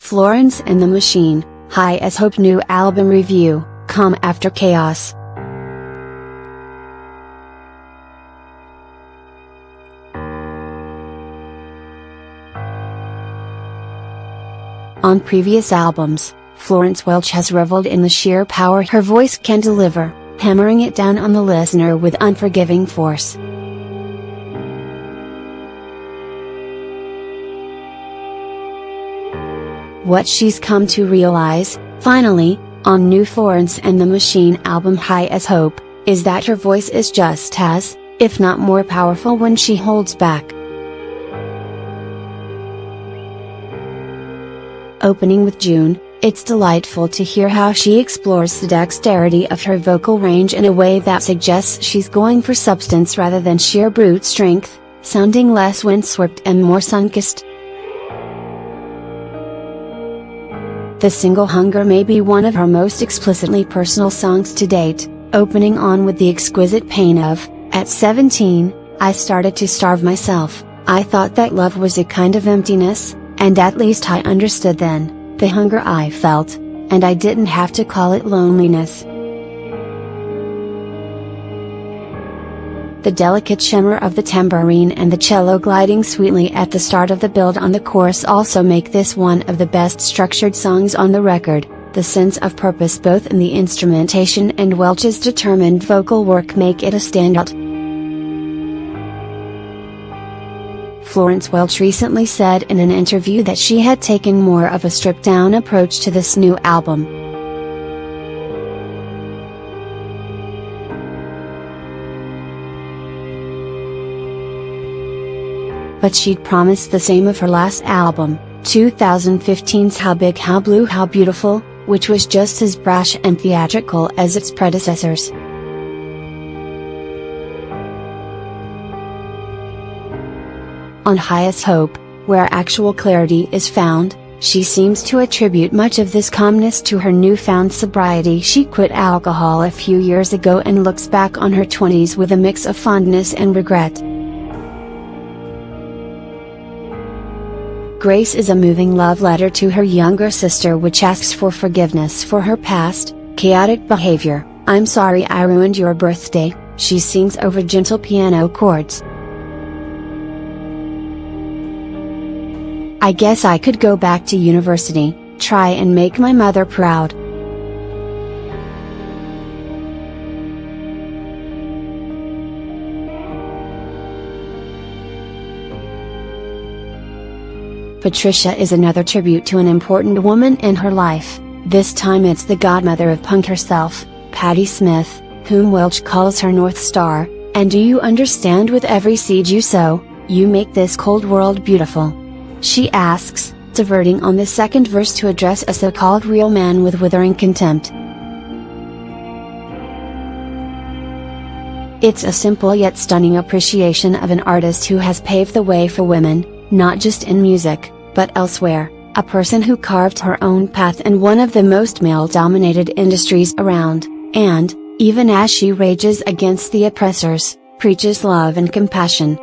Florence and the Machine, High as Hope new album review, Calm After Chaos. On previous albums, Florence Welch has reveled in the sheer power her voice can deliver, hammering it down on the listener with unforgiving force. What she's come to realize, finally, on new Florence and the Machine album High as Hope, is that her voice is just as, if not more powerful when she holds back. Opening with June, it's delightful to hear how she explores the dexterity of her vocal range in a way that suggests she's going for substance rather than sheer brute strength, sounding less windswept and more sun-kissed. The single Hunger may be one of her most explicitly personal songs to date, opening on with the exquisite pain of, "At 17, I started to starve myself. I thought that love was a kind of emptiness, and at least I understood then, the hunger I felt, and I didn't have to call it loneliness." The delicate shimmer of the tambourine and the cello gliding sweetly at the start of the build on the chorus also make this one of the best structured songs on the record. The sense of purpose both in the instrumentation and Welch's determined vocal work make it a standout. Florence Welch recently said in an interview that she had taken more of a stripped-down approach to this new album. But she'd promised the same of her last album, 2015's How Big How Blue How Beautiful, which was just as brash and theatrical as its predecessors. On High as Hope, where actual clarity is found, she seems to attribute much of this calmness to her newfound sobriety. She quit alcohol a few years ago and looks back on her 20s with a mix of fondness and regret. Grace is a moving love letter to her younger sister which asks for forgiveness for her past, chaotic behavior. "I'm sorry I ruined your birthday," she sings over gentle piano chords. "I guess I could go back to university, try and make my mother proud." Patricia is another tribute to an important woman in her life. This time it's the godmother of punk herself, Patti Smith, whom Welch calls her North Star. "And do you understand, with every seed you sow, you make this cold world beautiful?" she asks, diverting on the second verse to address a so-called real man with withering contempt. It's a simple yet stunning appreciation of an artist who has paved the way for women, not just in music, but elsewhere, a person who carved her own path in one of the most male-dominated industries around, and, even as she rages against the oppressors, preaches love and compassion.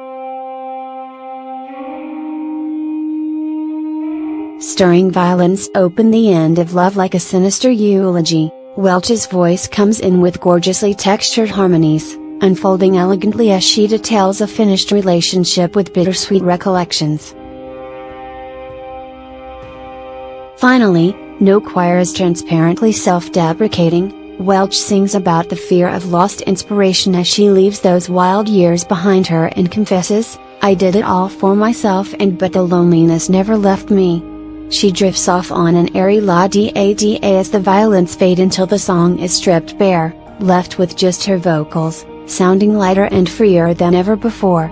Stirring violins open the end of Love like a sinister eulogy. Welch's voice comes in with gorgeously textured harmonies, unfolding elegantly as she details a finished relationship with bittersweet recollections. Finally, no choir is transparently self-deprecating. Welch sings about the fear of lost inspiration as she leaves those wild years behind her and confesses, "I did it all for myself but the loneliness never left me." She drifts off on an airy la-da-da as the violins fade until the song is stripped bare, left with just her vocals, sounding lighter and freer than ever before.